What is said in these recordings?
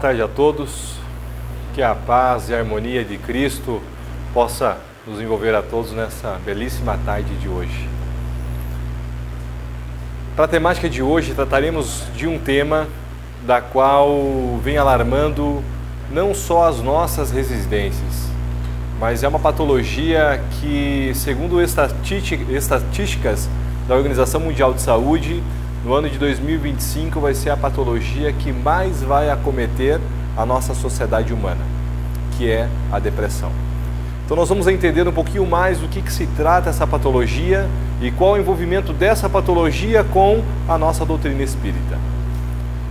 tarde a todos, que a paz e a harmonia de Cristo possa nos envolver a todos nessa belíssima tarde de hoje. Para a temática de hoje, trataremos de um tema da qual vem alarmando não só as nossas residências, mas é uma patologia que, segundo estatísticas da Organização Mundial de Saúde, no ano de 2025 vai ser a patologia que mais vai acometer a nossa sociedade humana, que é a depressão. Então nós vamos entender um pouquinho mais do que se trata essa patologia e qual é o envolvimento dessa patologia com a nossa doutrina espírita.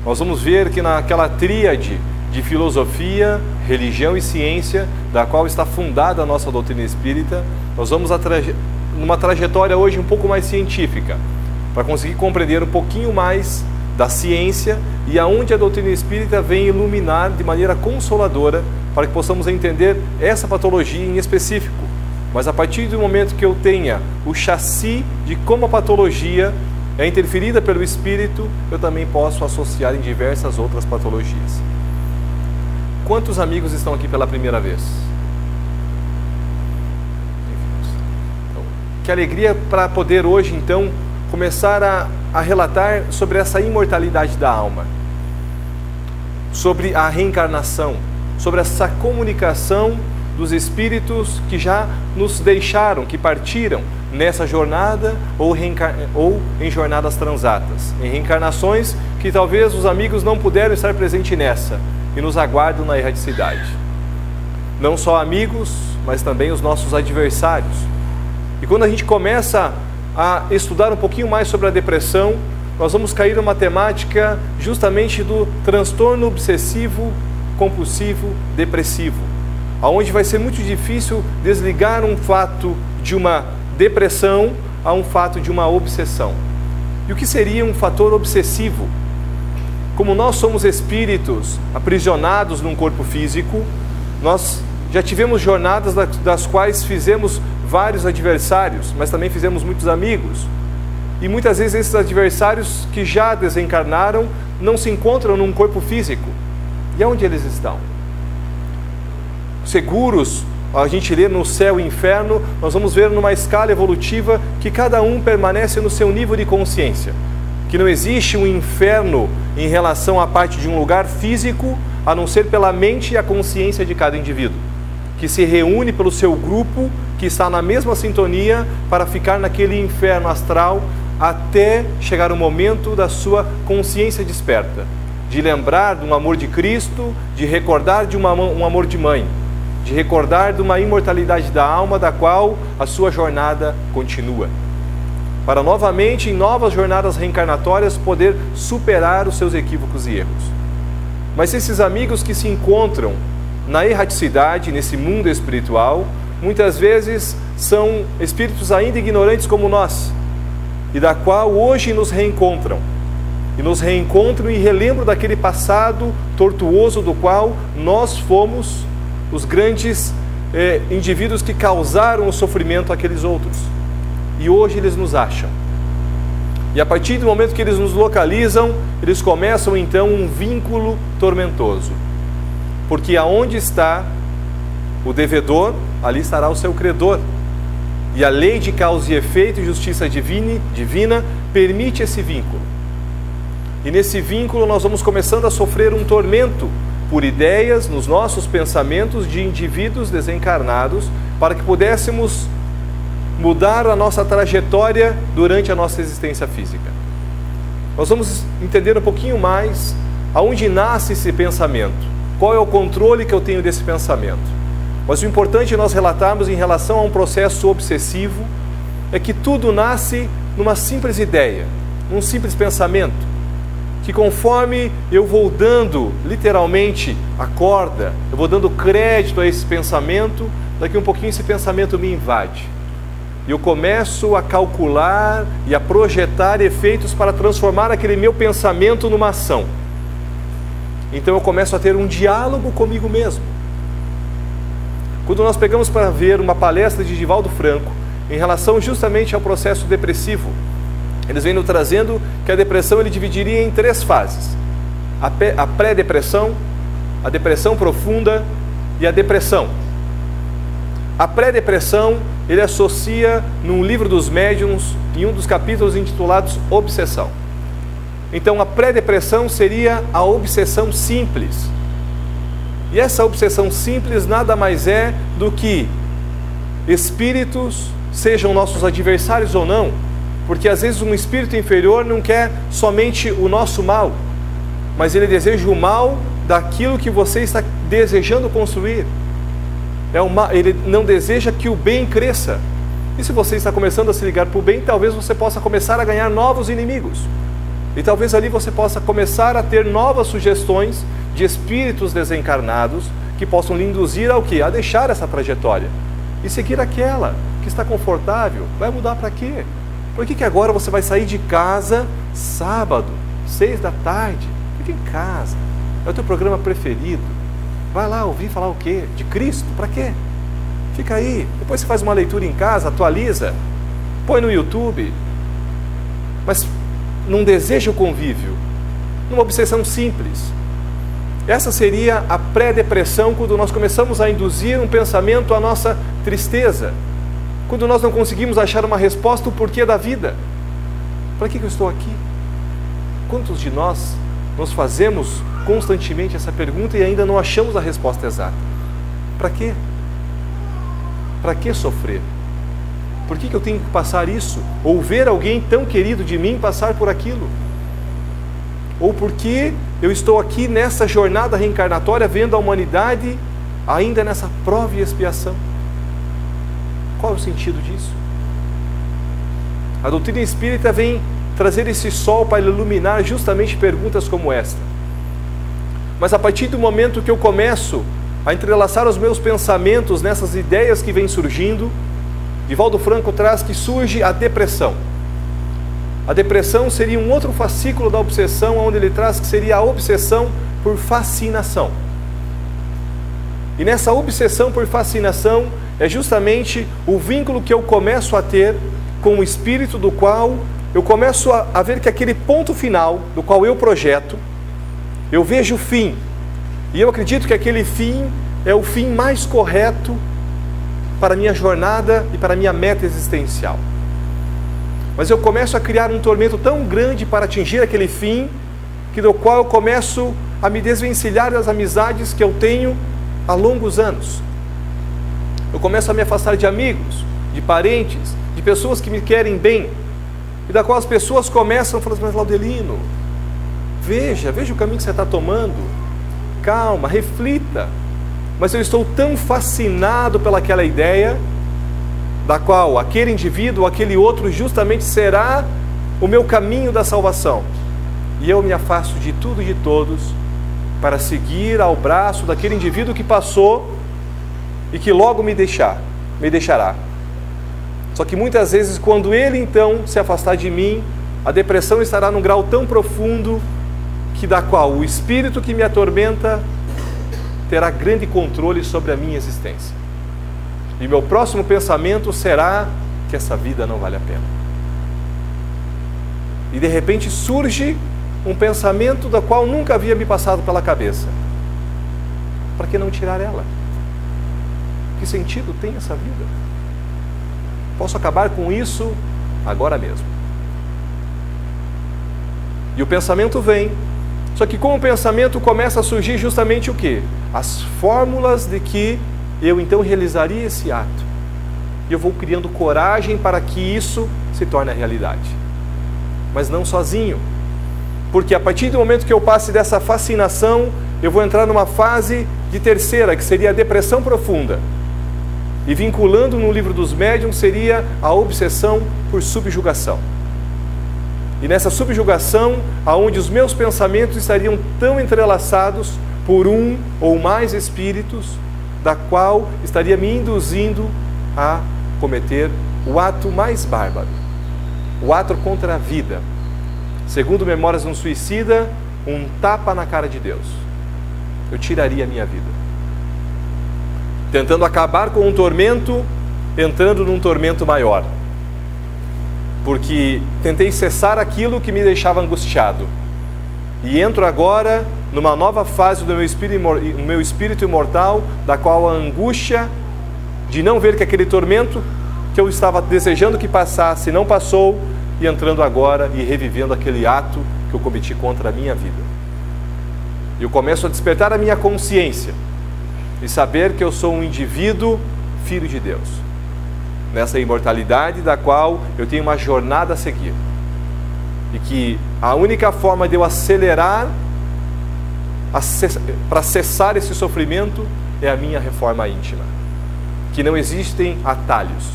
Nós vamos ver que naquela tríade de filosofia, religião e ciência, da qual está fundada a nossa doutrina espírita, nós vamos numa trajetória hoje um pouco mais científica, para conseguir compreender um pouquinho mais da ciência e aonde a doutrina espírita vem iluminar de maneira consoladora para que possamos entender essa patologia em específico. Mas a partir do momento que eu tenha o chassi de como a patologia é interferida pelo espírito, eu também posso associar em diversas outras patologias. Quantos amigos estão aqui pela primeira vez? Então, que alegria para poder hoje, então, começar a relatar sobre essa imortalidade da alma, sobre a reencarnação, sobre essa comunicação dos espíritos que já nos deixaram, que partiram nessa jornada ou em jornadas transatas, em reencarnações que talvez os amigos não puderam estar presentes nessa e nos aguardam na erradicidade. Não só amigos, mas também os nossos adversários. E quando a gente começa a estudar um pouquinho mais sobre a depressão, nós vamos cair numa temática justamente do transtorno obsessivo compulsivo depressivo, aonde vai ser muito difícil desligar um fato de uma depressão a um fato de uma obsessão. E o que seria um fator obsessivo? Como nós somos espíritos aprisionados num corpo físico, nós já tivemos jornadas das quais fizemos vários adversários, mas também fizemos muitos amigos. E muitas vezes esses adversários que já desencarnaram não se encontram num corpo físico. E onde eles estão? Seguros, a gente lê no céu e inferno, nós vamos ver numa escala evolutiva que cada um permanece no seu nível de consciência. Que não existe um inferno em relação à parte de um lugar físico, a não ser pela mente e a consciência de cada indivíduo, que se reúne pelo seu grupo, que está na mesma sintonia para ficar naquele inferno astral até chegar o momento da sua consciência desperta, de lembrar de um amor de Cristo, de recordar de um amor de mãe, de recordar de uma imortalidade da alma da qual a sua jornada continua, para novamente em novas jornadas reencarnatórias poder superar os seus equívocos e erros. Mas esses amigos que se encontram na erraticidade, nesse mundo espiritual, muitas vezes são espíritos ainda ignorantes como nós, e da qual hoje nos reencontram. E nos reencontram e relembram daquele passado tortuoso do qual nós fomos os grandes indivíduos que causaram o sofrimento àqueles outros. E hoje eles nos acham. E a partir do momento que eles nos localizam, eles começam então um vínculo tormentoso. Porque aonde está o devedor, ali estará o seu credor. E a lei de causa e efeito e justiça divina permite esse vínculo. E nesse vínculo nós vamos começando a sofrer um tormento por ideias nos nossos pensamentos de indivíduos desencarnados, para que pudéssemos mudar a nossa trajetória durante a nossa existência física. Nós vamos entender um pouquinho mais aonde nasce esse pensamento, qual é o controle que eu tenho desse pensamento. Mas o importante nós relatarmos em relação a um processo obsessivo é que tudo nasce numa simples ideia, num simples pensamento, que conforme eu vou dando literalmente a corda, eu vou dando crédito a esse pensamento, daqui um pouquinho esse pensamento me invade. E eu começo a calcular e a projetar efeitos para transformar aquele meu pensamento numa ação. Então eu começo a ter um diálogo comigo mesmo. Quando nós pegamos para ver uma palestra de Divaldo Franco em relação justamente ao processo depressivo, eles vêm nos trazendo que a depressão ele dividiria em 3 fases: a pré-depressão, a depressão profunda e a depressão. A pré-depressão, ele associa num livro dos médiuns, em um dos capítulos intitulados Obsessão. Então, a pré-depressão seria a obsessão simples. E essa obsessão simples nada mais é do que espíritos, sejam nossos adversários ou não, porque às vezes um espírito inferior não quer somente o nosso mal, mas ele deseja o mal daquilo que você está desejando construir. Ele não deseja que o bem cresça. E se você está começando a se ligar para o bem, talvez você possa começar a ganhar novos inimigos. E talvez ali você possa começar a ter novas sugestões de espíritos desencarnados que possam lhe induzir ao quê? A deixar essa trajetória e seguir aquela que está confortável. Vai mudar para quê? Por que agora você vai sair de casa sábado, 6 da tarde? Fica em casa. É o teu programa preferido. Vai lá ouvir falar o quê? De Cristo? Para quê? Fica aí. Depois você faz uma leitura em casa, atualiza, põe no YouTube. Mas não deseja o convívio. Numa obsessão simples. Essa seria a pré-depressão, quando nós começamos a induzir um pensamento à nossa tristeza. Quando nós não conseguimos achar uma resposta ao porquê da vida. Para que eu estou aqui? Quantos de nós nos fazemos constantemente essa pergunta e ainda não achamos a resposta exata? Para quê? Para que sofrer? Por que eu tenho que passar isso? Ou ver alguém tão querido de mim passar por aquilo? Ou por que eu estou aqui nessa jornada reencarnatória vendo a humanidade ainda nessa prova e expiação? Qual é o sentido disso? A doutrina espírita vem trazer esse sol para iluminar justamente perguntas como esta. Mas a partir do momento que eu começo a entrelaçar os meus pensamentos nessas ideias que vêm surgindo, Divaldo Franco traz que surge a depressão. A depressão seria um outro fascículo da obsessão, onde ele traz que seria a obsessão por fascinação. E nessa obsessão por fascinação é justamente o vínculo que eu começo a ter com o espírito, do qual eu começo a ver que aquele ponto final, do qual eu projeto, eu vejo o fim. E eu acredito que aquele fim é o fim mais correto para a minha jornada e para a minha meta existencial. Mas eu começo a criar um tormento tão grande para atingir aquele fim, que do qual eu começo a me desvencilhar das amizades que eu tenho há longos anos. Eu começo a me afastar de amigos, de parentes, de pessoas que me querem bem, e da qual as pessoas começam a falar assim: mas Laudelino, veja o caminho que você está tomando, calma, reflita. Mas eu estou tão fascinado pelaquela ideia, da qual aquele indivíduo, aquele outro justamente será o meu caminho da salvação. E eu me afasto de tudo e de todos para seguir ao braço daquele indivíduo que passou e que logo me deixará. Só que muitas vezes, quando ele então se afastar de mim, a depressão estará num grau tão profundo que da qual o espírito que me atormenta terá grande controle sobre a minha existência. E meu próximo pensamento será que essa vida não vale a pena. E de repente surge um pensamento da qual nunca havia me passado pela cabeça. Para que não tirar ela? Que sentido tem essa vida? Posso acabar com isso agora mesmo. E o pensamento vem. Só que com o pensamento começa a surgir justamente o quê? As fórmulas de que eu então realizaria esse ato. E eu vou criando coragem para que isso se torne a realidade. Mas não sozinho. Porque a partir do momento que eu passe dessa fascinação, eu vou entrar numa fase de terceira, que seria a depressão profunda. E vinculando no livro dos médiuns, seria a obsessão por subjugação. E nessa subjugação, aonde os meus pensamentos estariam tão entrelaçados por um ou mais espíritos, da qual estaria me induzindo a cometer o ato mais bárbaro, o ato contra a vida. Segundo Memórias de um Suicida, um tapa na cara de Deus. Eu tiraria a minha vida. Tentando acabar com um tormento, entrando num tormento maior. Porque tentei cessar aquilo que me deixava angustiado. E entro agora numa nova fase do meu espírito imortal, da qual a angústia de não ver que aquele tormento que eu estava desejando que passasse não passou, e entrando agora e revivendo aquele ato que eu cometi contra a minha vida. Eu começo a despertar a minha consciência e saber que eu sou um indivíduo filho de Deus, nessa imortalidade da qual eu tenho uma jornada a seguir. E que a única forma de eu acelerar para cessar esse sofrimento é a minha reforma íntima. Que não existem atalhos,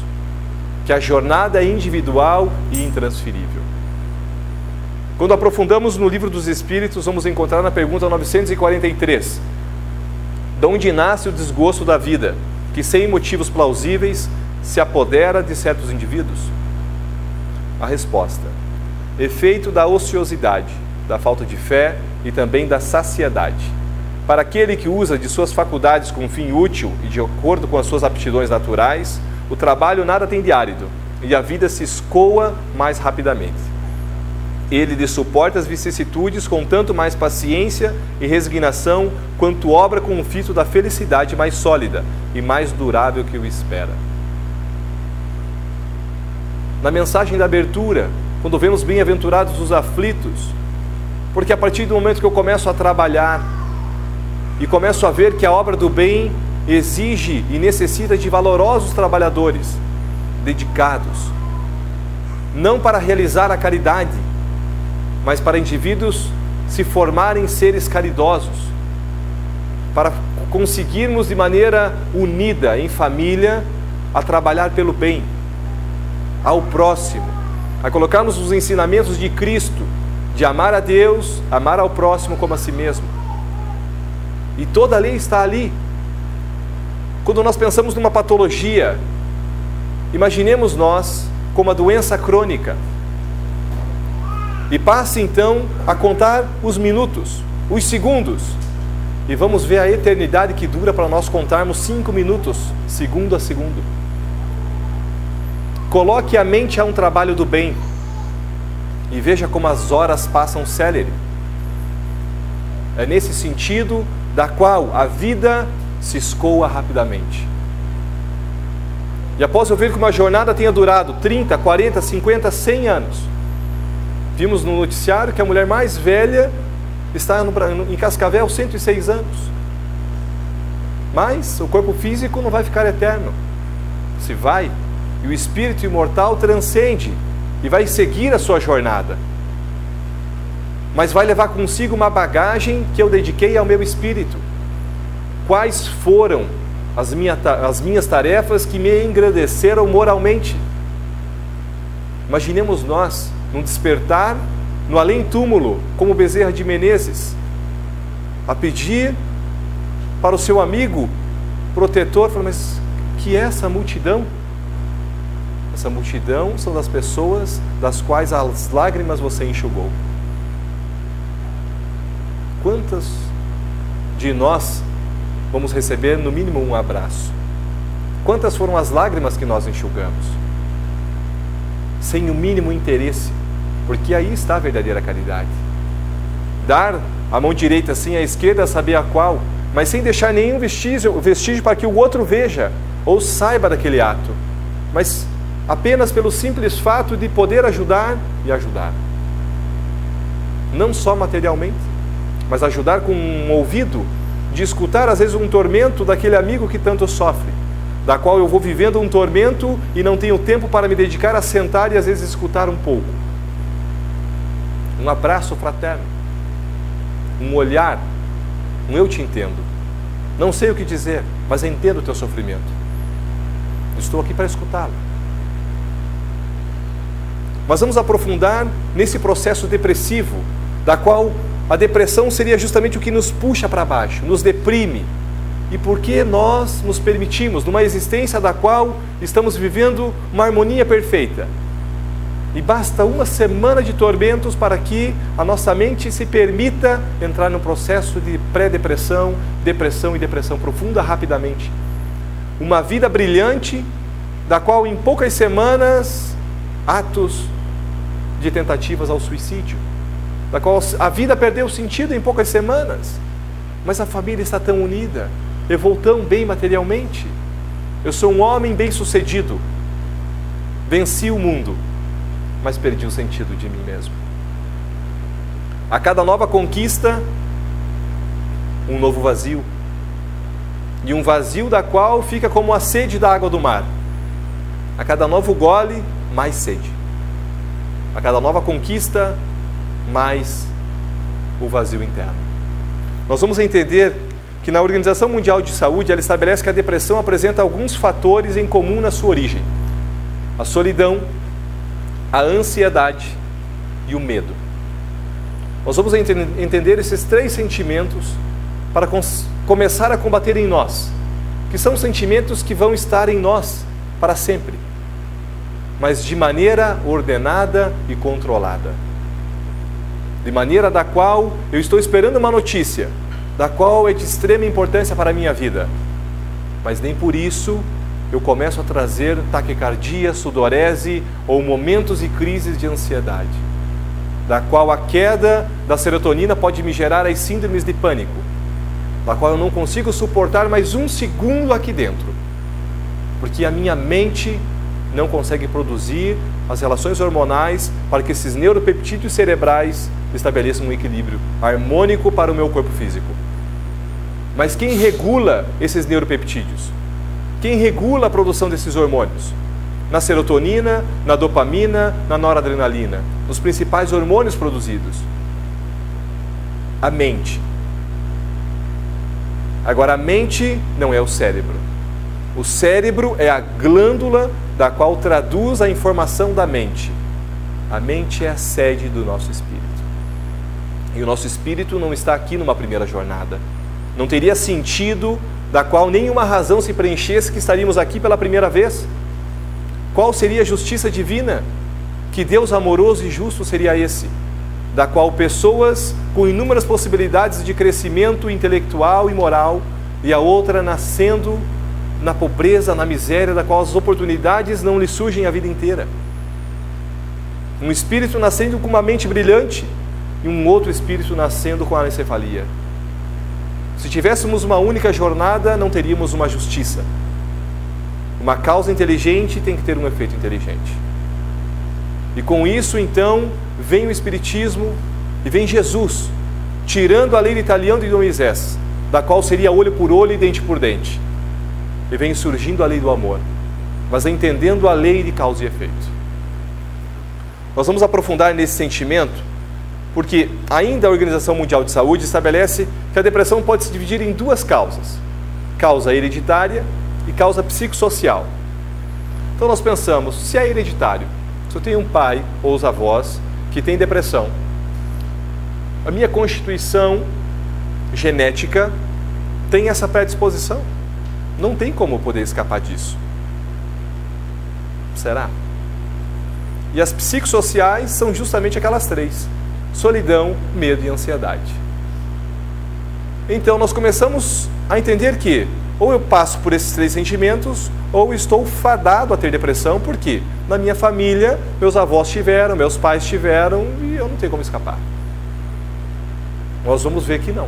que a jornada é individual e intransferível. Quando aprofundamos no Livro dos Espíritos, vamos encontrar na pergunta 943: de onde nasce o desgosto da vida, que sem motivos plausíveis se apodera de certos indivíduos? A resposta: efeito da ociosidade, da falta de fé e também da saciedade. Para aquele que usa de suas faculdades com um fim útil e de acordo com as suas aptidões naturais, o trabalho nada tem de árido e a vida se escoa mais rapidamente. Ele lhe suporta as vicissitudes com tanto mais paciência e resignação, quanto obra com o fito da felicidade mais sólida e mais durável que o espera. Na mensagem da abertura, quando vemos bem-aventurados os aflitos, porque a partir do momento que eu começo a trabalhar e começo a ver que a obra do bem exige e necessita de valorosos trabalhadores, dedicados, não para realizar a caridade, mas para indivíduos se formarem seres caridosos, para conseguirmos de maneira unida, em família, a trabalhar pelo bem, ao próximo, a colocarmos os ensinamentos de Cristo, de amar a Deus, amar ao próximo como a si mesmo. E toda a lei está ali. Quando nós pensamos numa patologia, imaginemos nós como a doença crônica. E passe então a contar os minutos, os segundos, e vamos ver a eternidade que dura para nós contarmos 5 minutos, segundo a segundo. Coloque a mente a um trabalho do bem e veja como as horas passam célere. É nesse sentido da qual a vida se escoa rapidamente. E após eu ver que uma jornada tenha durado 30, 40, 50, 100 anos, vimos no noticiário que a mulher mais velha está em Cascavel 106 anos. Mas o corpo físico não vai ficar eterno. Se vai, e o espírito imortal transcende e vai seguir a sua jornada. Mas vai levar consigo uma bagagem que eu dediquei ao meu espírito. Quais foram as minhas tarefas que me engrandeceram moralmente? Imaginemos nós num despertar no além-túmulo, como Bezerra de Menezes, a pedir para o seu amigo protetor, falando: mas que é essa multidão? Essa multidão são das pessoas das quais as lágrimas você enxugou. Quantas de nós vamos receber no mínimo um abraço? Quantas foram as lágrimas que nós enxugamos? Sem o mínimo interesse, porque aí está a verdadeira caridade. Dar a mão direita assim, a esquerda saber a qual, mas sem deixar nenhum vestígio para que o outro veja ou saiba daquele ato, mas apenas pelo simples fato de poder ajudar e ajudar. Não só materialmente, mas ajudar com um ouvido, de escutar às vezes um tormento daquele amigo que tanto sofre, da qual eu vou vivendo um tormento e não tenho tempo para me dedicar a sentar e às vezes escutar um pouco. Um abraço fraterno, um olhar, um eu te entendo. Não sei o que dizer, mas entendo o teu sofrimento. Estou aqui para escutá-lo. Mas vamos aprofundar nesse processo depressivo, da qual a depressão seria justamente o que nos puxa para baixo, nos deprime. E por que nós nos permitimos, numa existência da qual estamos vivendo uma harmonia perfeita? E basta uma semana de tormentos para que a nossa mente se permita entrar num processo de pré-depressão, depressão e depressão profunda rapidamente. Uma vida brilhante, da qual em poucas semanas, atos de tentativas ao suicídio. da qual a vida perdeu sentido em poucas semanas, mas a família está tão unida, eu vou tão bem materialmente, eu sou um homem bem-sucedido, venci o mundo, mas perdi o sentido de mim mesmo. A cada nova conquista, um novo vazio, e um vazio da qual fica como a sede da água do mar. A cada novo gole, mais sede. A cada nova conquista, mais o vazio interno. Nós vamos entender que na Organização Mundial de Saúde, ela estabelece que a depressão apresenta alguns fatores em comum na sua origem: a solidão, a ansiedade e o medo. Nós vamos entender esses três sentimentos para começar a combater em nós, que são sentimentos que vão estar em nós para sempre, mas de maneira ordenada e controlada. De maneira da qual eu estou esperando uma notícia, da qual é de extrema importância para a minha vida, mas nem por isso eu começo a trazer taquicardia, sudorese ou momentos e crises de ansiedade, da qual a queda da serotonina pode me gerar as síndromes de pânico, da qual eu não consigo suportar mais um segundo aqui dentro, porque a minha mente não consegue produzir as relações hormonais para que esses neuropeptídeos cerebrais estabeleçam um equilíbrio harmônico para o meu corpo físico. Mas quem regula esses neuropeptídeos? Quem regula a produção desses hormônios? Na serotonina, na dopamina, na noradrenalina, nos principais hormônios produzidos. A mente. Agora, a mente não é o cérebro. O cérebro é a glândula da qual traduz a informação da mente. A mente é a sede do nosso espírito. E o nosso espírito não está aqui numa primeira jornada. Não teria sentido da qual nenhuma razão se preenchesse que estaríamos aqui pela primeira vez. Qual seria a justiça divina? Que Deus amoroso e justo seria esse? Da qual pessoas com inúmeras possibilidades de crescimento intelectual e moral, e a outra nascendo na pobreza, na miséria, da qual as oportunidades não lhe surgem a vida inteira. Um espírito nascendo com uma mente brilhante e um outro espírito nascendo com a anencefalia. Se tivéssemos uma única jornada, não teríamos uma justiça. Uma causa inteligente tem que ter um efeito inteligente. E com isso, então, vem o Espiritismo e vem Jesus, tirando a lei de Italião de Moisés, da qual seria olho por olho e dente por dente. E vem surgindo a lei do amor, mas entendendo a lei de causa e efeito. Nós vamos aprofundar nesse sentimento, porque ainda a Organização Mundial de Saúde estabelece que a depressão pode se dividir em duas causas: causa hereditária e causa psicossocial. Então nós pensamos, se é hereditário, se eu tenho um pai ou os avós que têm depressão, a minha constituição genética tem essa predisposição. Não tem como poder escapar disso. Será? E as psicossociais são justamente aquelas três: solidão, medo e ansiedade. Então nós começamos a entender que ou eu passo por esses três sentimentos, ou estou fadado a ter depressão, porque na minha família meus avós tiveram, meus pais tiveram, e eu não tenho como escapar. Nós vamos ver que não.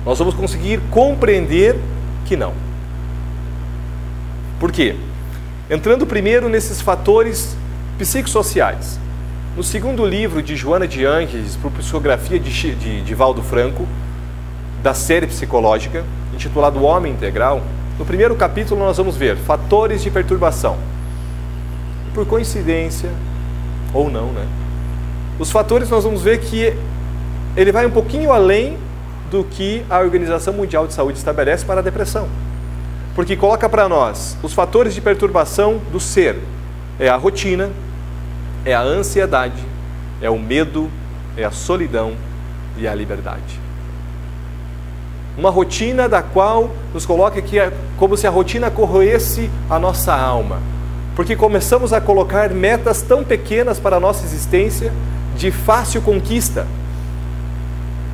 Nós vamos conseguir compreender que não. Por quê? Entrando primeiro nesses fatores psicossociais. No segundo livro de Joana de Ângeles, por psicografia de Valdo Franco, da série psicológica, intitulado O Homem Integral, no primeiro capítulo nós vamos ver fatores de perturbação. Por coincidência, ou não, né? Os fatores nós vamos ver que ele vai um pouquinho além do que a Organização Mundial de Saúde estabelece para a depressão. Porque coloca para nós os fatores de perturbação do ser. É a rotina, é a ansiedade, é o medo, é a solidão e a liberdade. Uma rotina da qual nos coloca que é como se a rotina corroesse a nossa alma. Porque começamos a colocar metas tão pequenas para a nossa existência, de fácil conquista.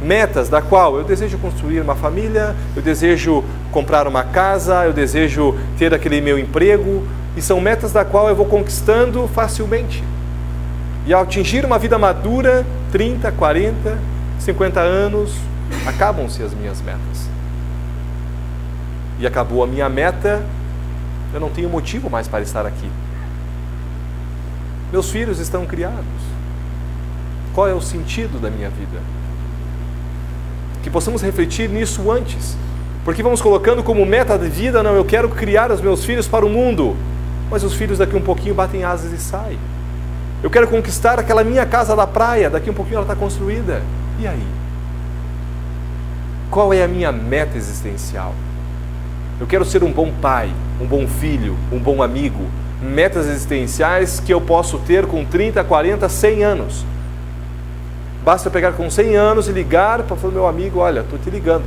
Metas da qual eu desejo construir uma família, eu desejo comprar uma casa, eu desejo ter aquele meu emprego, e são metas da qual eu vou conquistando facilmente. E ao atingir uma vida madura, 30, 40, 50 anos, acabam-se as minhas metas. E acabou a minha meta, eu não tenho motivo mais para estar aqui. Meus filhos estão criados. Qual é o sentido da minha vida? Que possamos refletir nisso antes. Porque vamos colocando como meta de vida, não, eu quero criar os meus filhos para o mundo. Mas os filhos daqui um pouquinho batem asas e saem. Eu quero conquistar aquela minha casa da praia, daqui um pouquinho ela está construída. E aí? Qual é a minha meta existencial? Eu quero ser um bom pai, um bom filho, um bom amigo. Metas existenciais que eu posso ter com 30, 40, 100 anos. Basta eu pegar com 100 anos e ligar para falar, meu amigo, olha, estou te ligando.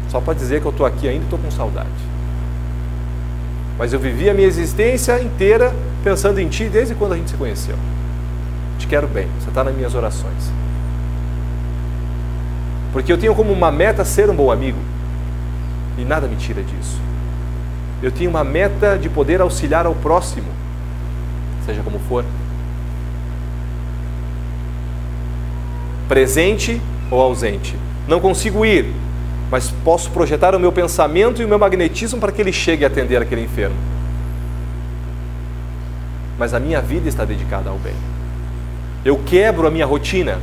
Só para dizer que eu estou aqui ainda e estou com saudade. Mas eu vivi a minha existência inteira pensando em ti desde quando a gente se conheceu. Te quero bem, você está nas minhas orações. Porque eu tenho como uma meta ser um bom amigo. E nada me tira disso. Eu tenho uma meta de poder auxiliar ao próximo, seja como for. Presente ou ausente. Não consigo ir, mas posso projetar o meu pensamento e o meu magnetismo para que ele chegue a atender aquele enfermo. Mas a minha vida está dedicada ao bem. Eu quebro a minha rotina,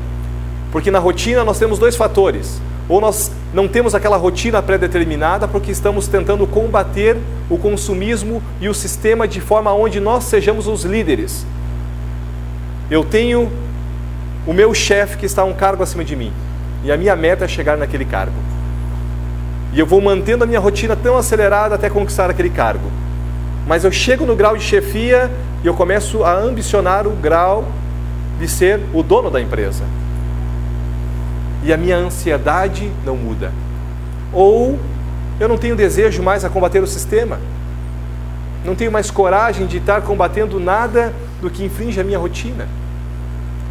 porque na rotina nós temos dois fatores. Ou nós não temos aquela rotina pré-determinada porque estamos tentando combater o consumismo e o sistema de forma onde nós sejamos os líderes. Eu tenho o meu chefe que está a um cargo acima de mim e a minha meta é chegar naquele cargo. E eu vou mantendo a minha rotina tão acelerada até conquistar aquele cargo. Mas eu chego no grau de chefia e eu começo a ambicionar o grau de ser o dono da empresa. E a minha ansiedade não muda. Ou eu não tenho desejo mais a combater o sistema. Não tenho mais coragem de estar combatendo nada do que infringe a minha rotina.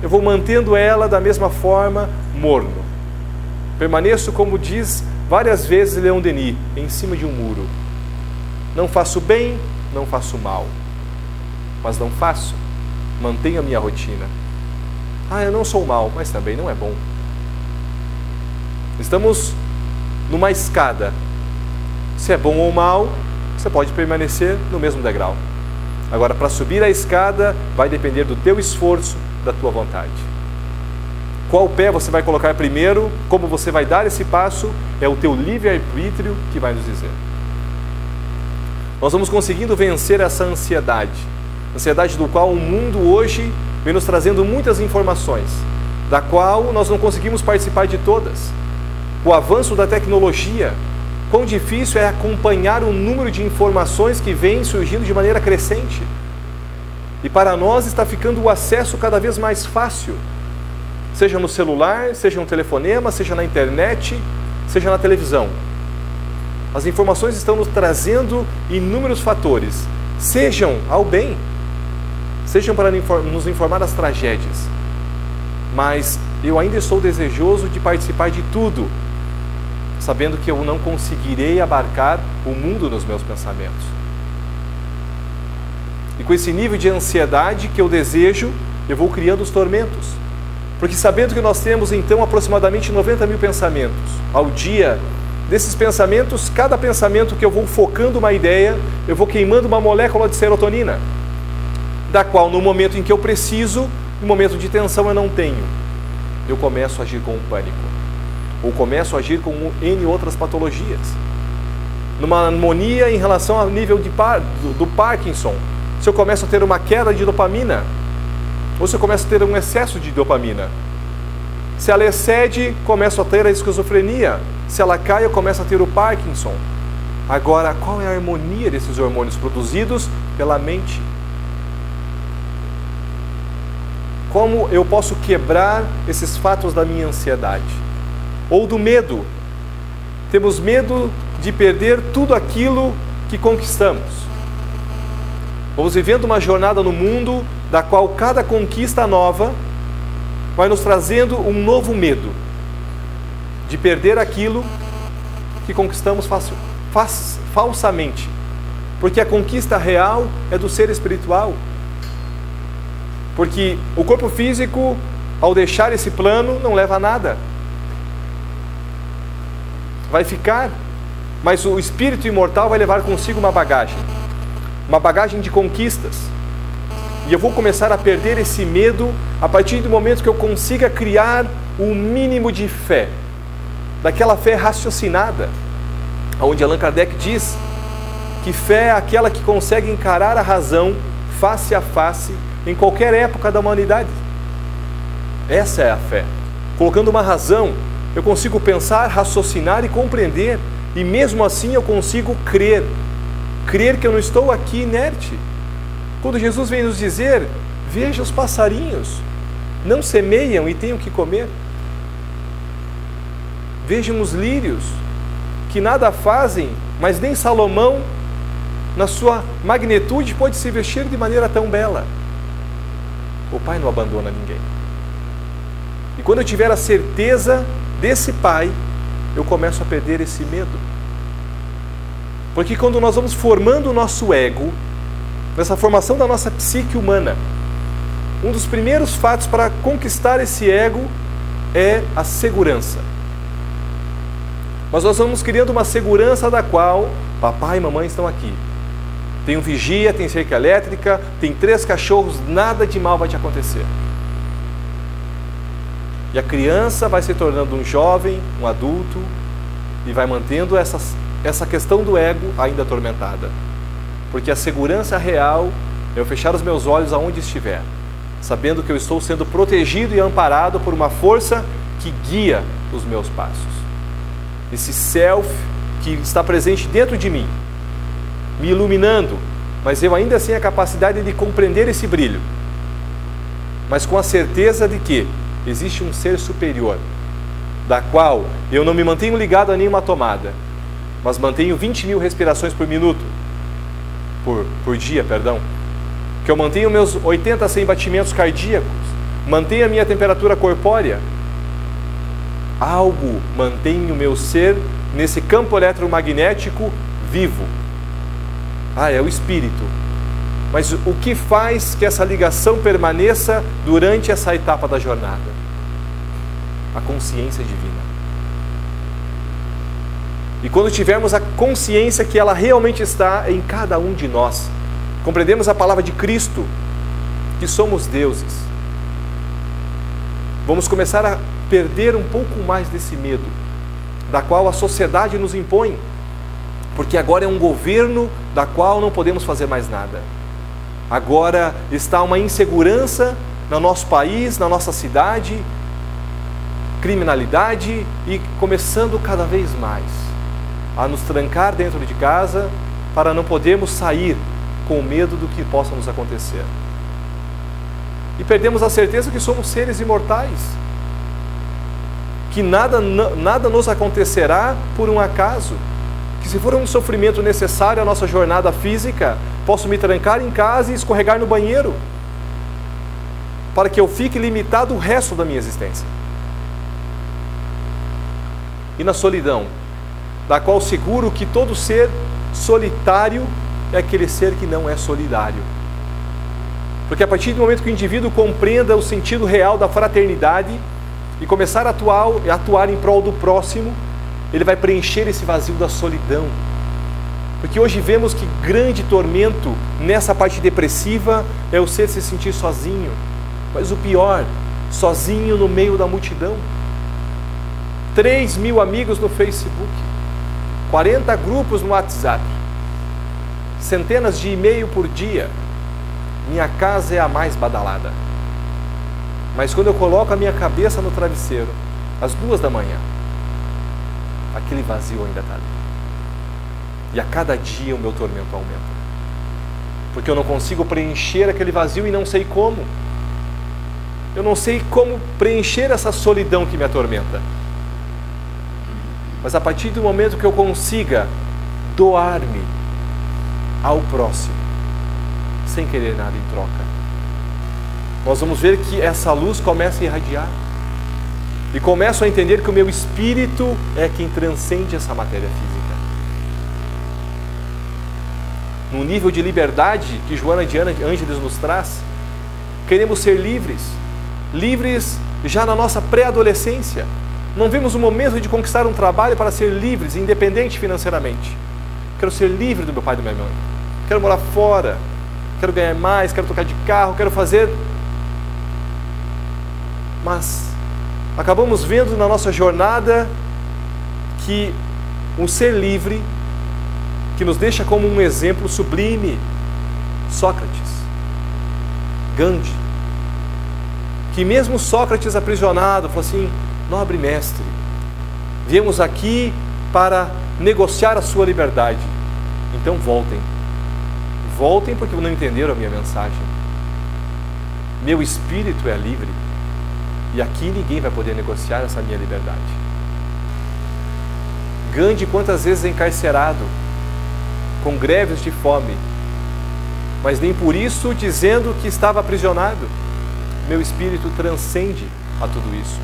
Eu vou mantendo ela da mesma forma, morno. Permaneço, como diz várias vezes Leon Denis, em cima de um muro. Não faço bem, não faço mal. Mas não faço. Mantenho a minha rotina. Ah, eu não sou mal, mas também não é bom. Estamos numa escada. Se é bom ou mal, você pode permanecer no mesmo degrau. Agora, para subir a escada, vai depender do teu esforço, da tua vontade. Qual pé você vai colocar primeiro, como você vai dar esse passo, é o teu livre-arbítrio que vai nos dizer. Nós vamos conseguindo vencer essa ansiedade do qual o mundo hoje vem nos trazendo muitas informações, da qual nós não conseguimos participar de todas. O avanço da tecnologia, quão difícil é acompanhar o número de informações que vem surgindo de maneira crescente. E para nós está ficando o acesso cada vez mais fácil, seja no celular, seja no telefonema, seja na internet, seja na televisão. As informações estão nos trazendo inúmeros fatores, sejam ao bem, sejam para nos informar das tragédias. Mas eu ainda estou desejoso de participar de tudo, sabendo que eu não conseguirei abarcar o mundo nos meus pensamentos. E com esse nível de ansiedade que eu desejo, eu vou criando os tormentos. Porque sabendo que nós temos então aproximadamente 90 mil pensamentos ao dia, desses pensamentos, cada pensamento que eu vou focando uma ideia, eu vou queimando uma molécula de serotonina, da qual no momento em que eu preciso, no momento de tensão eu não tenho. Eu começo a agir com o pânico. Ou começo a agir com N outras patologias. Numa amonia em relação ao nível do Parkinson. Se eu começo a ter uma queda de dopamina, ou se eu começo a ter um excesso de dopamina. Se ela excede, começo a ter a esquizofrenia. Se ela cai, eu começo a ter o Parkinson. Agora, qual é a harmonia desses hormônios produzidos pela mente? Como eu posso quebrar esses fatos da minha ansiedade? Ou do medo. Temos medo de perder tudo aquilo que conquistamos. Vamos vivendo uma jornada no mundo da qual cada conquista nova vai nos trazendo um novo medo de perder aquilo que conquistamos falsamente. Porque a conquista real é do ser espiritual. Porque o corpo físico ao deixar esse plano, não leva a nada. Vai ficar, mas o espírito imortal vai levar consigo uma bagagem de conquistas. E eu vou começar a perder esse medo a partir do momento que eu consiga criar um mínimo de fé, daquela fé raciocinada, onde Allan Kardec diz que fé é aquela que consegue encarar a razão face a face em qualquer época da humanidade. Essa é a fé. Colocando uma razão, eu consigo pensar, raciocinar e compreender, e mesmo assim eu consigo crer que eu não estou aqui inerte. Quando Jesus vem nos dizer, veja os passarinhos, não semeiam e têm o que comer. Vejam os lírios, que nada fazem, mas nem Salomão, na sua magnitude, pode se vestir de maneira tão bela. O Pai não abandona ninguém. E quando eu tiver a certeza desse Pai, eu começo a perder esse medo. Porque quando nós vamos formando o nosso ego, nessa formação da nossa psique humana, um dos primeiros fatos para conquistar esse ego é a segurança. Mas nós vamos criando uma segurança da qual papai e mamãe estão aqui. Tem um vigia, tem cerca elétrica, tem 3 cachorros, nada de mal vai te acontecer. E a criança vai se tornando um jovem, um adulto, e vai mantendo essa questão do ego ainda atormentada. Porque a segurança real é eu fechar os meus olhos aonde estiver, sabendo que eu estou sendo protegido e amparado por uma força que guia os meus passos. Esse self que está presente dentro de mim, me iluminando, mas eu ainda sem a capacidade de compreender esse brilho, mas com a certeza de que existe um ser superior, da qual eu não me mantenho ligado a nenhuma tomada, mas mantenho 20.000 respirações por minuto, por dia, que eu mantenho meus 80 a 100 batimentos cardíacos, mantenho a minha temperatura corpórea. Algo mantém o meu ser nesse campo eletromagnético vivo. É o espírito. Mas o que faz que essa ligação permaneça durante essa etapa da jornada? A consciência divina. E quando tivermos a consciência que ela realmente está em cada um de nós, compreendemos a palavra de Cristo, que somos deuses, vamos começar a perder um pouco mais desse medo, da qual a sociedade nos impõe, porque agora é um governo da qual não podemos fazer mais nada. Agora está uma insegurança no nosso país, na nossa cidade, criminalidade, e começando cada vez mais a nos trancar dentro de casa para não podermos sair com medo do que possa nos acontecer. E perdemos a certeza que somos seres imortais, que nada nos acontecerá por um acaso, que se for um sofrimento necessário à nossa jornada física, posso me trancar em casa e escorregar no banheiro, para que eu fique limitado o resto da minha existência. E na solidão, da qual seguro que todo ser solitário é aquele ser que não é solidário. Porque a partir do momento que o indivíduo compreenda o sentido real da fraternidade e começar a atuar em prol do próximo, ele vai preencher esse vazio da solidão. Porque hoje vemos que grande tormento nessa parte depressiva é o ser se sentir sozinho. Mas o pior, sozinho no meio da multidão. 3.000 amigos no Facebook, 40 grupos no WhatsApp, centenas de e-mail por dia. Minha casa é a mais badalada. Mas quando eu coloco a minha cabeça no travesseiro, às 2 da manhã, aquele vazio ainda está ali. E a cada dia o meu tormento aumenta. Porque eu não consigo preencher aquele vazio e não sei como. Eu não sei como preencher essa solidão que me atormenta. Mas a partir do momento que eu consiga doar-me ao próximo, sem querer nada em troca, nós vamos ver que essa luz começa a irradiar. E começo a entender que o meu espírito é quem transcende essa matéria física. No nível de liberdade que Joana de Ângeles nos traz, queremos ser livres, livres já na nossa pré-adolescência. Não vimos o momento de conquistar um trabalho para ser livres, independente financeiramente. Quero ser livre do meu pai e da minha mãe. Quero morar fora. Quero ganhar mais, quero trocar de carro, quero fazer... Mas acabamos vendo na nossa jornada que um ser livre, que nos deixa como um exemplo sublime, Sócrates, Gandhi, que mesmo Sócrates aprisionado, falou assim: nobre mestre, viemos aqui para negociar a sua liberdade, então voltem. Voltem porque não entenderam a minha mensagem. Meu espírito é livre e aqui ninguém vai poder negociar essa minha liberdade. Gandhi quantas vezes encarcerado, com greves de fome, mas nem por isso dizendo que estava aprisionado. Meu espírito transcende a tudo isso.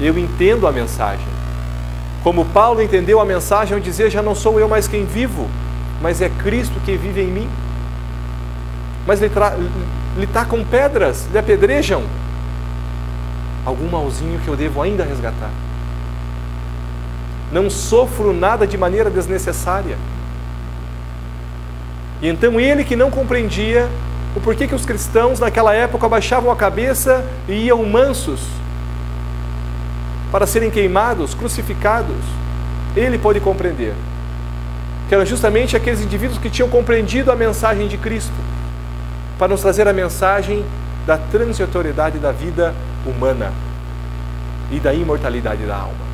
Eu entendo a mensagem. Como Paulo entendeu a mensagem ao dizer: já não sou eu mais quem vivo, mas é Cristo que vive em mim. Mas lhe tacam pedras, lhe apedrejam. Algum malzinho que eu devo ainda resgatar. Não sofro nada de maneira desnecessária. E então ele, que não compreendia o porquê que os cristãos naquela época abaixavam a cabeça e iam mansos para serem queimados, crucificados, ele pôde compreender que eram justamente aqueles indivíduos que tinham compreendido a mensagem de Cristo, para nos trazer a mensagem da transitoriedade da vida humana e da imortalidade da alma.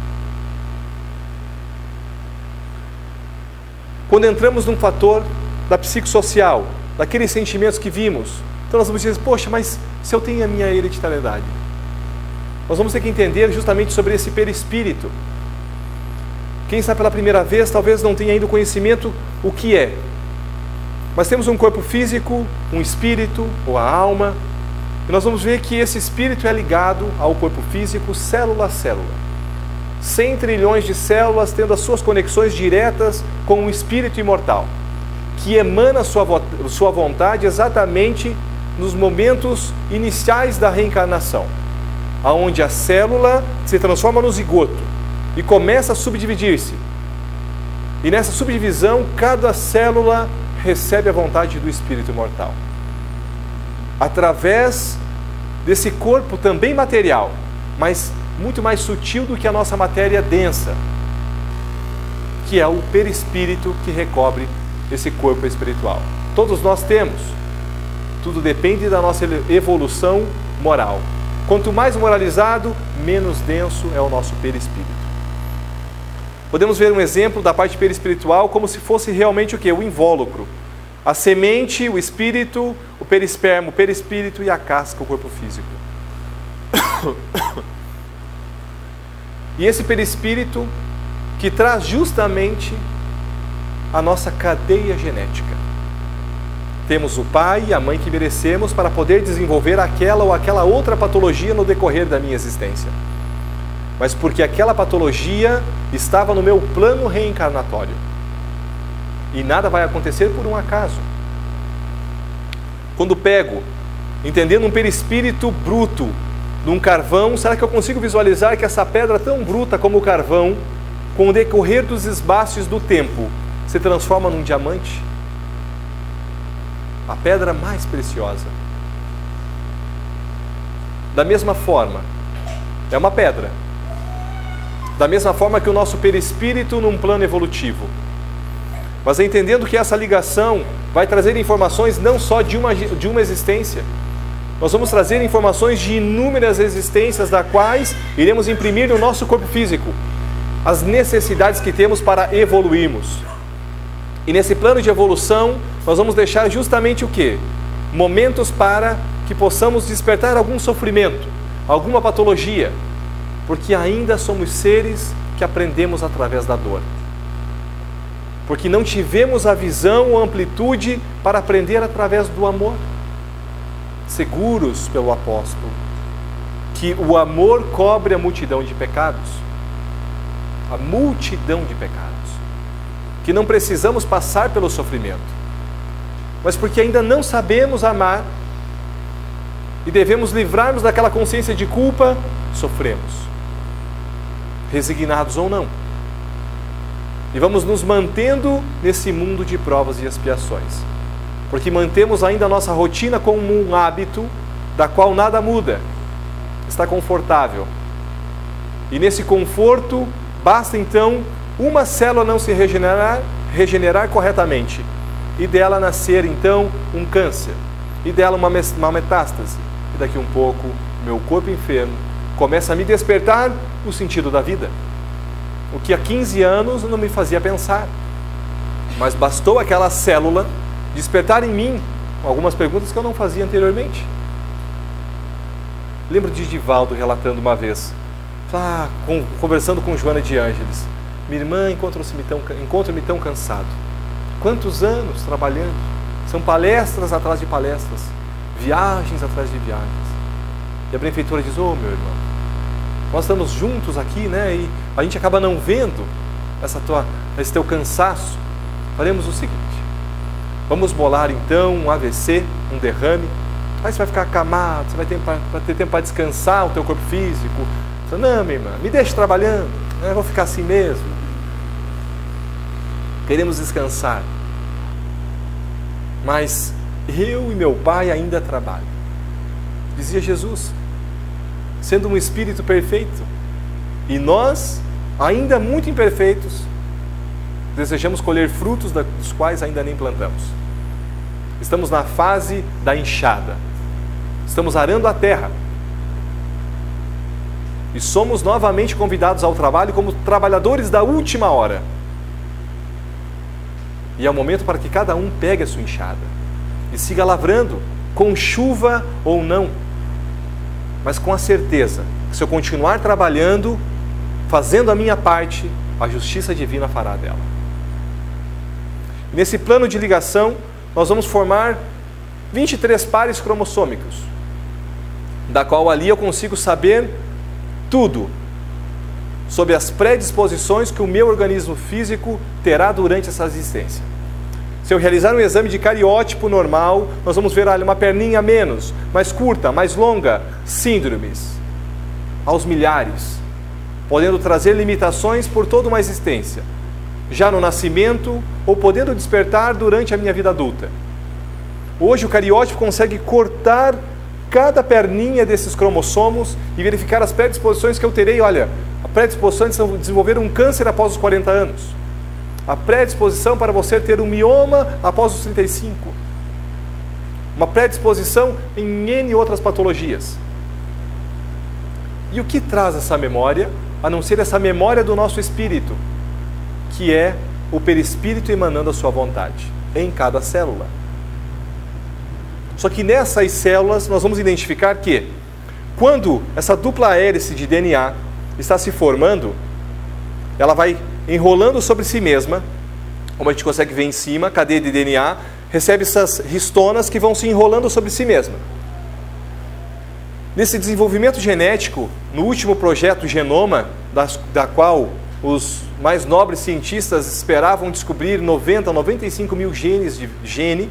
Quando entramos num fator da psicossocial, daqueles sentimentos que vimos, então nós vamos dizer: poxa, mas se eu tenho a minha hereditariedade? Nós vamos ter que entender justamente sobre esse perispírito. Quem está pela primeira vez talvez não tenha ainda o conhecimento o que é. Mas temos um corpo físico, um espírito, ou a alma, e nós vamos ver que esse espírito é ligado ao corpo físico, célula a célula. 100 trilhões de células tendo as suas conexões diretas com o espírito imortal, que emana sua vontade exatamente nos momentos iniciais da reencarnação, aonde a célula se transforma no zigoto e começa a subdividir-se. E nessa subdivisão, cada célula recebe a vontade do espírito imortal, através desse corpo também material, mas muito mais sutil do que a nossa matéria densa, que é o perispírito que recobre esse corpo espiritual. Todos nós temos. Tudo depende da nossa evolução moral. Quanto mais moralizado, menos denso é o nosso perispírito. Podemos ver um exemplo da parte perispiritual como se fosse realmente o quê? O invólucro. A semente, o espírito, o perispermo, o perispírito e a casca, o corpo físico. E esse perispírito que traz justamente a nossa cadeia genética. Temos o pai e a mãe que merecemos para poder desenvolver aquela ou aquela outra patologia no decorrer da minha existência. Mas porque aquela patologia estava no meu plano reencarnatório. E nada vai acontecer por um acaso. Quando pego, entendendo um perispírito bruto, num carvão, será que eu consigo visualizar que essa pedra tão bruta como o carvão, com o decorrer dos esbaços do tempo, se transforma num diamante? A pedra mais preciosa. Da mesma forma, é uma pedra. Da mesma forma que o nosso perispírito num plano evolutivo. Mas entendendo que essa ligação vai trazer informações não só de uma existência. Nós vamos trazer informações de inúmeras existências, das quais iremos imprimir no nosso corpo físico as necessidades que temos para evoluirmos. E nesse plano de evolução, nós vamos deixar justamente o quê? Momentos para que possamos despertar algum sofrimento, alguma patologia, porque ainda somos seres que aprendemos através da dor. Porque não tivemos a visão ou amplitude para aprender através do amor. Seguros pelo apóstolo, que o amor cobre a multidão de pecados. A multidão de pecados. Que não precisamos passar pelo sofrimento. Mas porque ainda não sabemos amar, e devemos livrar-nos daquela consciência de culpa, sofremos, resignados ou não. E vamos nos mantendo nesse mundo de provas e expiações, porque mantemos ainda a nossa rotina como um hábito da qual nada muda, está confortável. E nesse conforto, basta então uma célula não se regenerar corretamente, e dela nascer então um câncer, e dela uma metástase, e daqui um pouco meu corpo enfermo começa a me despertar o sentido da vida, o que há 15 anos não me fazia pensar, mas bastou aquela célula despertar em mim algumas perguntas que eu não fazia anteriormente. Lembro de Divaldo relatando uma vez, conversando com Joana de Ângeles: minha irmã, encontro-me tão cansado. Quantos anos trabalhando? São palestras atrás de palestras, viagens atrás de viagens. E a benfeitora diz: meu irmão, nós estamos juntos aqui, né? E a gente acaba não vendo esse teu cansaço. Faremos o seguinte: vamos bolar então um AVC, um derrame. Aí você vai ficar acamado, você vai ter tempo para descansar o teu corpo físico. Não, minha irmã, me deixe trabalhando, eu vou ficar assim mesmo. Queremos descansar, mas eu e meu pai ainda trabalham, dizia Jesus, sendo um espírito perfeito, e nós, ainda muito imperfeitos, desejamos colher frutos dos quais ainda nem plantamos. Estamos na fase da enxada, estamos arando a terra, e somos novamente convidados ao trabalho como trabalhadores da última hora. E é o momento para que cada um pegue a sua enxada e siga lavrando, com chuva ou não, mas com a certeza que se eu continuar trabalhando, fazendo a minha parte, a justiça divina fará dela. Nesse plano de ligação, nós vamos formar 23 pares cromossômicos, da qual ali eu consigo saber tudo sobre as predisposições que o meu organismo físico terá durante essa existência. Se eu realizar um exame de cariótipo normal, nós vamos ver uma perninha a menos, mais curta, mais longa, síndromes aos milhares, podendo trazer limitações por toda uma existência, já no nascimento ou podendo despertar durante a minha vida adulta. Hoje o cariótipo consegue cortar cada perninha desses cromossomos e verificar as predisposições que eu terei. Olha, a predisposição de desenvolver um câncer após os 40 anos, a predisposição para você ter um mioma após os 35, uma predisposição em N outras patologias. E o que traz essa memória, a não ser essa memória do nosso espírito, que é o perispírito emanando a sua vontade em cada célula. Só que nessas células nós vamos identificar que, quando essa dupla hélice de DNA está se formando, ela vai enrolando sobre si mesma, como a gente consegue ver em cima, a cadeia de DNA recebe essas histonas que vão se enrolando sobre si mesma. Nesse desenvolvimento genético, no último projeto Genoma, da qual os mais nobres cientistas esperavam descobrir 95 mil genes de gene,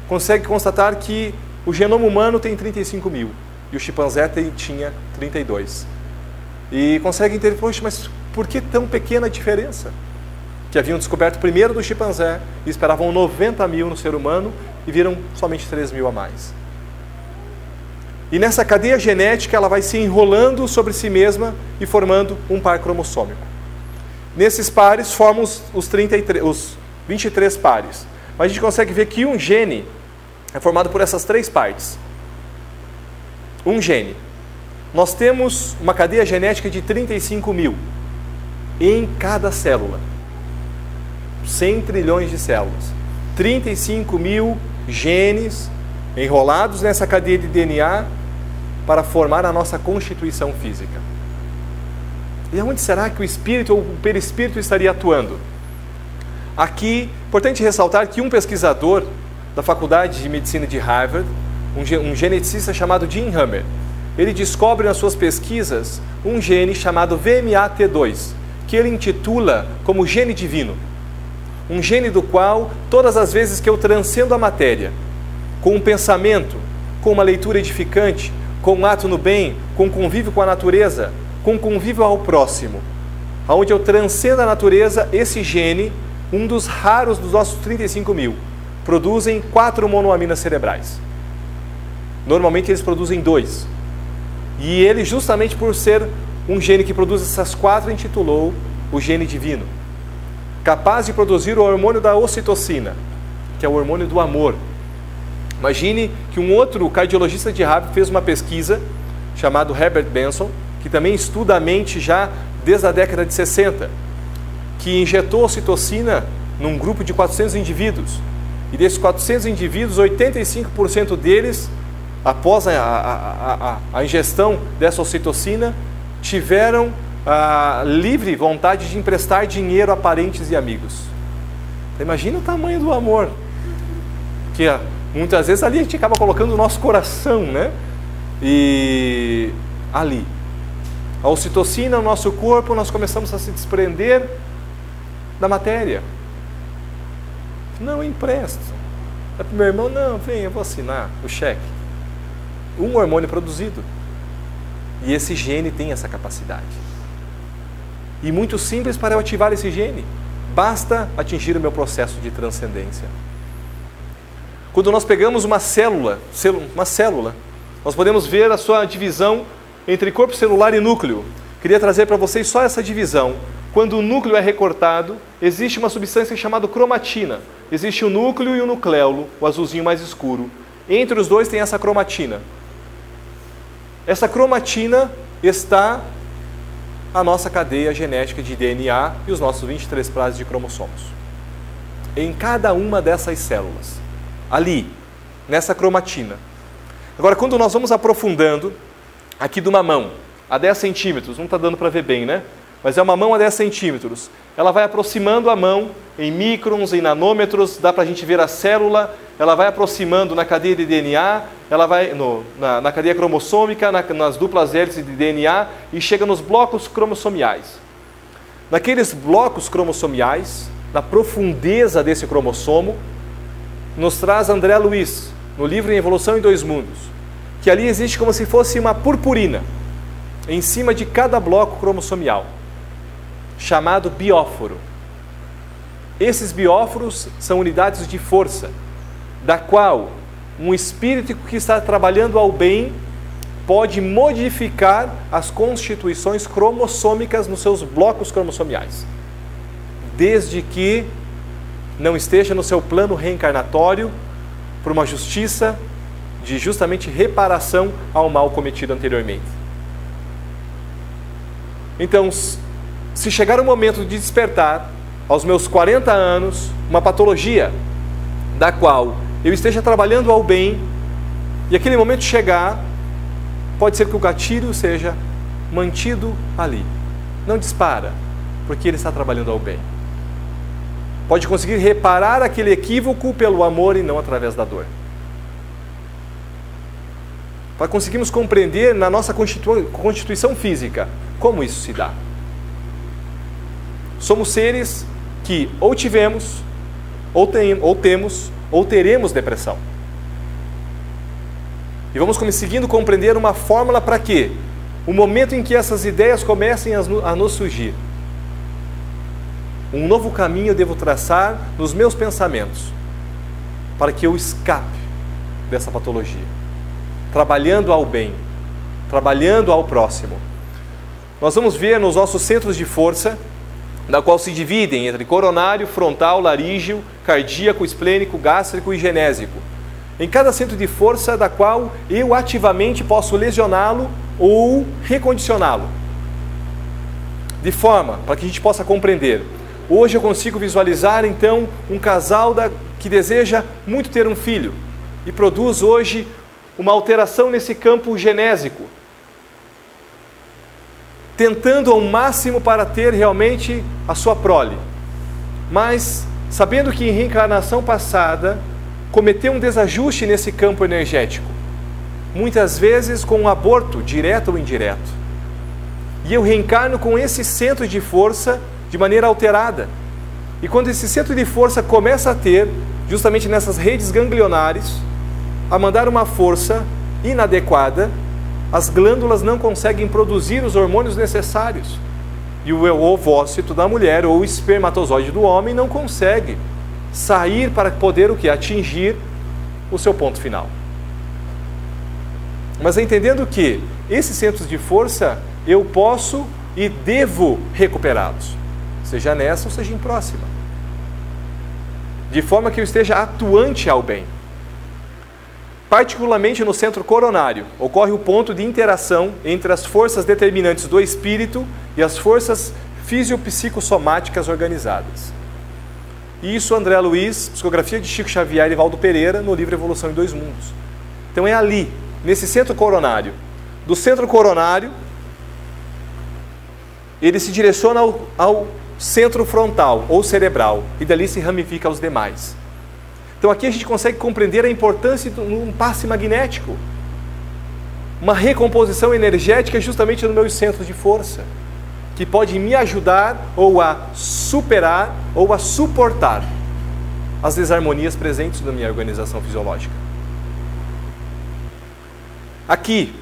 consegue constatar que o genoma humano tem 35 mil e o chimpanzé tinha 32. E consegue entender, poxa, mas por que tão pequena a diferença? Que haviam descoberto primeiro do chimpanzé e esperavam 90 mil no ser humano e viram somente 3 mil a mais. E nessa cadeia genética ela vai se enrolando sobre si mesma e formando um par cromossômico. Nesses pares formam os 23 pares. Mas a gente consegue ver que um gene é formado por essas 3 partes. Um gene. Nós temos uma cadeia genética de 35 mil em cada célula. 100 trilhões de células. 35 mil genes enrolados nessa cadeia de DNA para formar a nossa constituição física. E onde será que o espírito ou o perispírito estaria atuando? Aqui, importante ressaltar que um pesquisador da Faculdade de Medicina de Harvard, um geneticista chamado Jim Hammer, ele descobre nas suas pesquisas um gene chamado VMAT2, que ele intitula como gene divino. Um gene do qual, todas as vezes que eu transcendo a matéria, com um pensamento, com uma leitura edificante, com um ato no bem, com convívio com a natureza, com convívio ao próximo, onde eu transcendo a natureza, esse gene, um dos raros dos nossos 35 mil, produzem 4 monoaminas cerebrais. Normalmente eles produzem 2. E ele, justamente por ser um gene que produz essas 4, intitulou o gene divino, capaz de produzir o hormônio da ocitocina, que é o hormônio do amor. Imagine que um outro cardiologista de Harvard fez uma pesquisa, chamado Herbert Benson, que também estuda a mente já desde a década de 60, que injetou ocitocina num grupo de 400 indivíduos. E desses 400 indivíduos, 85% deles, após a ingestão dessa ocitocina, tiveram a livre vontade de emprestar dinheiro a parentes e amigos. Imagina o tamanho do amor, que muitas vezes ali a gente acaba colocando o nosso coração, né? E ali, a ocitocina no nosso corpo, nós começamos a se desprender da matéria. Não, eu empresto. É para o meu irmão, não, vem, eu vou assinar o cheque. Um hormônio produzido. E esse gene tem essa capacidade. E muito simples para eu ativar esse gene. Basta atingir o meu processo de transcendência. Quando nós pegamos uma célula, nós podemos ver a sua divisão entre corpo celular e núcleo. Queria trazer para vocês só essa divisão. Quando o núcleo é recortado, existe uma substância chamada cromatina. Existe o núcleo e o nucléolo, o azulzinho mais escuro. Entre os dois tem essa cromatina. Essa cromatina está a nossa cadeia genética de DNA e os nossos 23 pares de cromossomos. Em cada uma dessas células, ali, nessa cromatina. Agora, quando nós vamos aprofundando, aqui de uma mão, a 10 centímetros, não está dando para ver bem, né? Mas é uma mão a 10 centímetros. Ela vai aproximando a mão em microns, em nanômetros, dá para a gente ver a célula, ela vai aproximando na cadeia de DNA, ela vai na cadeia cromossômica, nas duplas hélices de DNA e chega nos blocos cromossomiais. Naqueles blocos cromossomiais, na profundeza desse cromossomo, nos traz André Luiz, no livro Em Evolução em Dois Mundos, que ali existe como se fosse uma purpurina em cima de cada bloco cromossomial, chamado bióforo. Esses bióforos são unidades de força, da qual um espírito que está trabalhando ao bem pode modificar as constituições cromossômicas nos seus blocos cromossomiais, desde que não esteja no seu plano reencarnatório por uma justiça de justamente reparação ao mal cometido anteriormente. Então, se chegar o momento de despertar, aos meus 40 anos, uma patologia da qual eu esteja trabalhando ao bem, e aquele momento chegar, pode ser que o gatilho seja mantido ali. Não dispara, porque ele está trabalhando ao bem. Pode conseguir reparar aquele equívoco pelo amor e não através da dor. Para conseguirmos compreender na nossa constituição física como isso se dá. Somos seres que ou tivemos, ou temos, ou teremos depressão. E vamos conseguindo compreender uma fórmula para quê? O momento em que essas ideias comecem a nos surgir. Um novo caminho eu devo traçar nos meus pensamentos, para que eu escape dessa patologia. Trabalhando ao bem, trabalhando ao próximo. Nós vamos ver nos nossos centros de força, da qual se dividem entre coronário, frontal, laríngeo, cardíaco, esplênico, gástrico e genésico. Em cada centro de força da qual eu ativamente posso lesioná-lo ou recondicioná-lo. De forma, para que a gente possa compreender. Hoje eu consigo visualizar então um casal que deseja muito ter um filho e produz hoje uma alteração nesse campo genésico, tentando ao máximo para ter realmente a sua prole, mas sabendo que em reencarnação passada cometeu um desajuste nesse campo energético, muitas vezes com um aborto direto ou indireto, e eu reencarno com esse centro de força de maneira alterada, e quando esse centro de força começa a ter, justamente nessas redes ganglionares, a mandar uma força inadequada, as glândulas não conseguem produzir os hormônios necessários. E o ovócito da mulher ou o espermatozoide do homem não consegue sair para poder o quê? Atingir o seu ponto final. Mas entendendo que esses centros de força eu posso e devo recuperá-los, seja nessa ou seja em próxima, de forma que eu esteja atuante ao bem. Particularmente no centro coronário, ocorre o ponto de interação entre as forças determinantes do espírito e as forças fisiopsicossomáticas organizadas. Isso André Luiz, psicografia de Chico Xavier e Valdo Pereira, no livro Evolução em Dois Mundos. Então é ali, nesse centro coronário. Do centro coronário, ele se direciona ao centro frontal ou cerebral, e dali se ramifica aos demais. Então aqui a gente consegue compreender a importância de um passe magnético, uma recomposição energética justamente nos meus centros de força, que pode me ajudar ou a superar ou a suportar as desarmonias presentes na minha organização fisiológica. Aqui,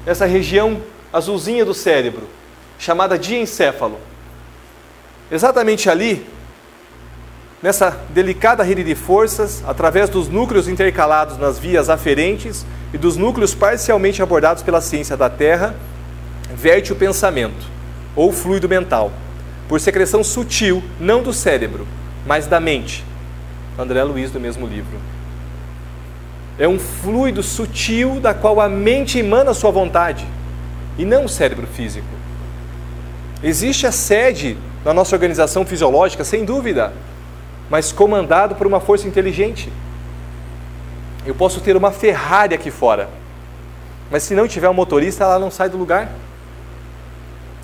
essa região azulzinha do cérebro, chamada diencéfalo, exatamente ali, nessa delicada rede de forças, através dos núcleos intercalados nas vias aferentes e dos núcleos parcialmente abordados pela ciência da Terra, verte o pensamento, ou fluido mental, por secreção sutil, não do cérebro, mas da mente. André Luiz, do mesmo livro. É um fluido sutil da qual a mente emana sua vontade, e não o cérebro físico. Existe a sede da nossa organização fisiológica, sem dúvida, mas comandado por uma força inteligente. Eu posso ter uma Ferrari aqui fora, mas se não tiver um motorista, ela não sai do lugar.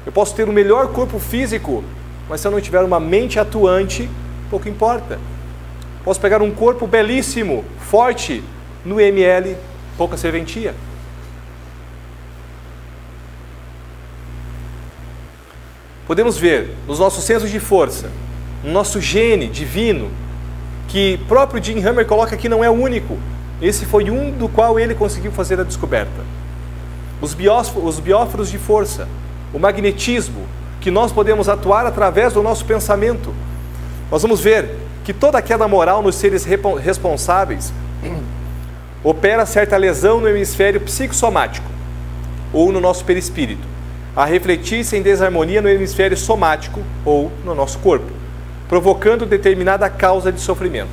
Eu posso ter o melhor corpo físico, mas se eu não tiver uma mente atuante, pouco importa. Posso pegar um corpo belíssimo, forte, no ml, pouca serventia. Podemos ver nos nossos centros de força, no nosso gene divino, que próprio Jim Hammer coloca que não é o único. Esse foi um do qual ele conseguiu fazer a descoberta. Os bióforos de força, o magnetismo, que nós podemos atuar através do nosso pensamento. Nós vamos ver que toda a queda moral nos seres responsáveis opera certa lesão no hemisfério psicossomático, ou no nosso perispírito, a refletir-se em desarmonia no hemisfério somático, ou no nosso corpo, provocando determinada causa de sofrimento.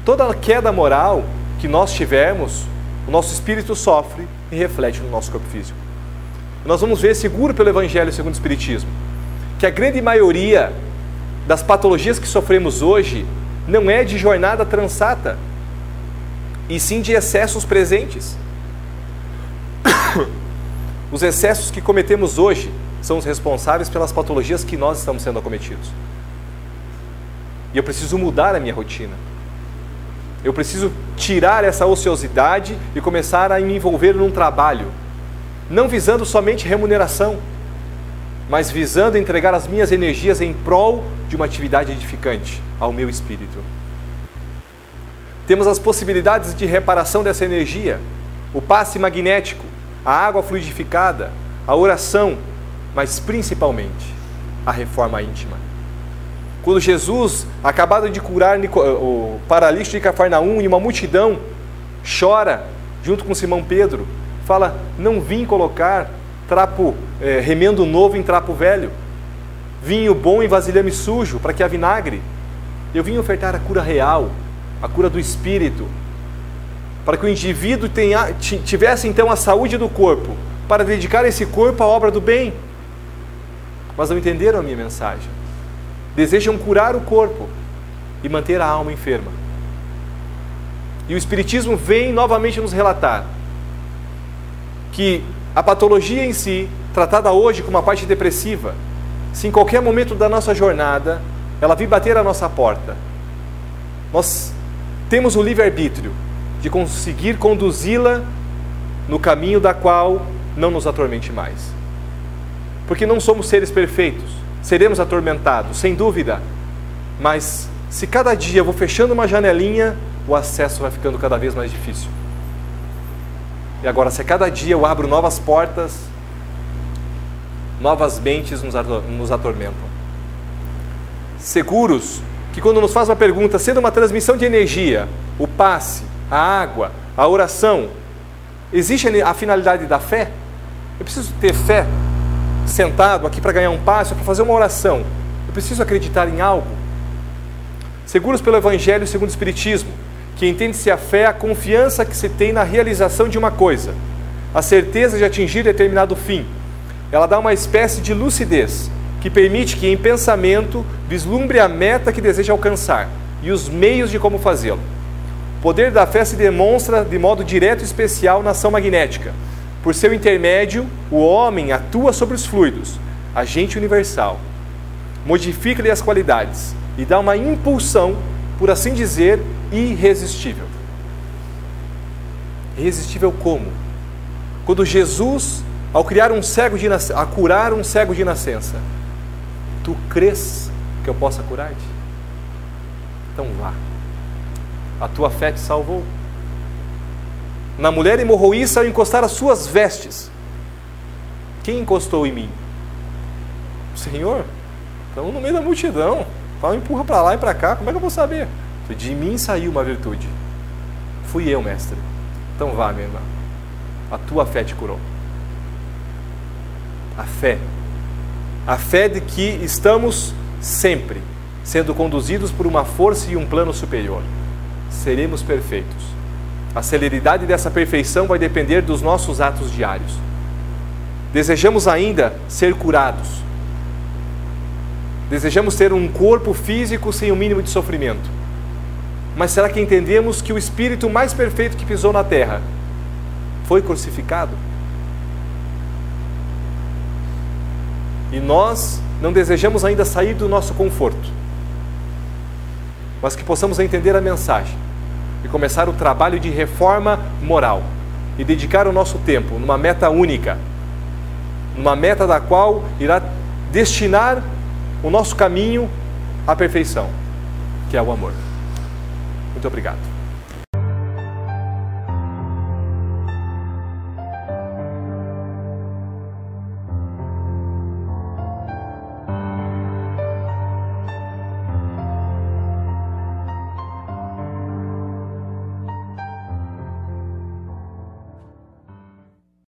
Toda a queda moral que nós tivermos, o nosso espírito sofre e reflete no nosso corpo físico. Nós vamos ver, seguro pelo Evangelho segundo o Espiritismo, que a grande maioria das patologias que sofremos hoje não é de jornada transata, e sim de excessos presentes. Os excessos que cometemos hoje são os responsáveis pelas patologias que nós estamos sendo acometidos. E eu preciso mudar a minha rotina. Eu preciso tirar essa ociosidade e começar a me envolver num trabalho, não visando somente remuneração, mas visando entregar as minhas energias em prol de uma atividade edificante ao meu espírito. Temos as possibilidades de reparação dessa energia, o passe magnético, a água fluidificada, a oração, mas principalmente a reforma íntima. Quando Jesus, acabado de curar o paralítico de Cafarnaum e uma multidão chora junto com Simão Pedro, fala: não vim colocar remendo novo em trapo velho, vinho bom em vasilhame sujo para que há vinagre. Eu vim ofertar a cura real, a cura do espírito, para que o indivíduo tivesse então a saúde do corpo, para dedicar esse corpo à obra do bem. Mas não entenderam a minha mensagem. Desejam curar o corpo e manter a alma enferma. E o Espiritismo vem novamente nos relatar que a patologia em si, tratada hoje como uma parte depressiva, se em qualquer momento da nossa jornada ela vir bater à nossa porta, nós temos o livre-arbítrio de conseguir conduzi-la no caminho da qual não nos atormente mais. Porque não somos seres perfeitos, seremos atormentados, sem dúvida, mas se cada dia eu vou fechando uma janelinha o acesso vai ficando cada vez mais difícil. E agora, se a cada dia eu abro novas portas, novas mentes nos atormentam. Seguros que quando nos faz uma pergunta, sendo uma transmissão de energia, o passe, a água, a oração, existe a finalidade da fé? Eu preciso ter fé sentado aqui para ganhar um passe, para fazer uma oração. Eu preciso acreditar em algo? Seguros pelo Evangelho segundo o Espiritismo, que entende-se a fé a confiança que se tem na realização de uma coisa, a certeza de atingir determinado fim. Ela dá uma espécie de lucidez, que permite que em pensamento vislumbre a meta que deseja alcançar e os meios de como fazê-lo. O poder da fé se demonstra de modo direto e especial na ação magnética. Por seu intermédio, o homem atua sobre os fluidos, agente universal, modifica-lhe as qualidades e dá uma impulsão, por assim dizer, irresistível. Irresistível como? Quando Jesus, ao curar um cego de nascença, tu crês que eu possa curar-te? Então vá. A tua fé te salvou. Na mulher hemorroíça, ao encostar as suas vestes, quem encostou em mim? O Senhor. Estamos no meio da multidão. Fala, empurra para lá e para cá. Como é que eu vou saber? De mim saiu uma virtude. Fui eu, mestre. Então vá, minha irmã. A tua fé te curou. A fé. A fé de que estamos sempre sendo conduzidos por uma força e um plano superior. Seremos perfeitos. A celeridade dessa perfeição vai depender dos nossos atos diários. Desejamos ainda ser curados. Desejamos ter um corpo físico sem o mínimo de sofrimento. Mas será que entendemos que o Espírito mais perfeito que pisou na terra foi crucificado? E nós não desejamos ainda sair do nosso conforto, mas que possamos entender a mensagem e começar o trabalho de reforma moral e dedicar o nosso tempo numa meta única, numa meta da qual irá destinar o nosso caminho à perfeição, que é o amor. Muito obrigado.